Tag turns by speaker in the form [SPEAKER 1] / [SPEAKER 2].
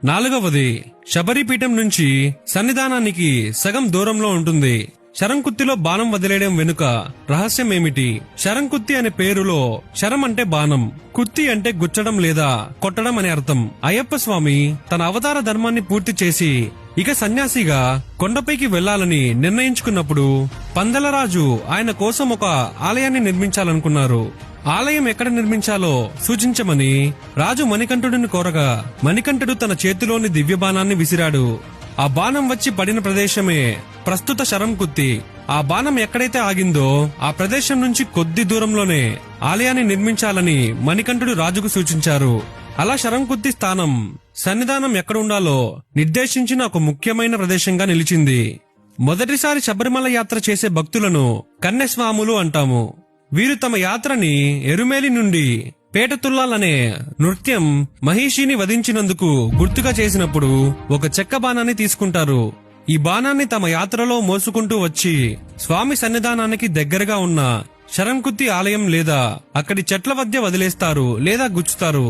[SPEAKER 1] 4వది, శబరిపీఠం నుంచి సన్నిధానానికి సగం దూరంలో ఉంటుంది. శరంకుత్తిలో బాణం వదిలేయడం వెనుక రహస్యం ఏమిటి? శరంకుత్తి అనే పేరులో శరం అంటే బాణం, కుత్తి అంటే గుచ్చడం లేదా కొట్టడం అనే అర్థం. అయ్యప్ప స్వామి తన అవతార ధర్మాన్ని పూర్తి చేసి ఇక సన్యాసిగా కొండపైకి వెళ్లాలని నిర్ణయించుకున్నప్పుడు పందలరాజు ఆయన కోసం ఒక ఆలయాన్ని నిర్మించాలనుకున్నారు. ఆలయం ఎక్కడ నిర్మించాలో సూచించమని రాజు మణికంఠుడిని కోరగా మణికంఠుడు తన చేతిలోని దివ్య బాణాన్ని విసిరాడు. ఆ బాణం వచ్చి పడిన ప్రదేశమే ప్రస్తుత శరంకుత్తి. ఆ బాణం ఎక్కడైతే ఆగిందో ఆ ప్రదేశం నుంచి కొద్ది దూరంలోనే ఆలయాన్ని నిర్మించాలని మణికంఠుడు రాజుకు సూచించారు. అలా శరంకుత్తి స్థానం సన్నిధానం ఎక్కడ ఉండాలో నిర్దేశించిన ఒక ముఖ్యమైన ప్రదేశంగా నిలిచింది. మొదటిసారి శబరిమల యాత్ర చేసే భక్తులను కన్యస్వాములు అంటాము. వీరు తమ యాత్రని ఎరుమేలి నుండి పేటతుల్లాలనే నృత్యం మహిషిని వధించినందుకు గుర్తుగా చేసినప్పుడు ఒక చెక్క బాణాన్ని తీసుకుంటారు. ఈ బాణాన్ని తమ యాత్రలో మోసుకుంటూ వచ్చి స్వామి సన్నిధానానికి దగ్గరగా ఉన్న శరంకుత్తి ఆలయం లేదా అక్కడి చెట్ల మధ్య వదిలేస్తారు లేదా గుచ్చుతారు.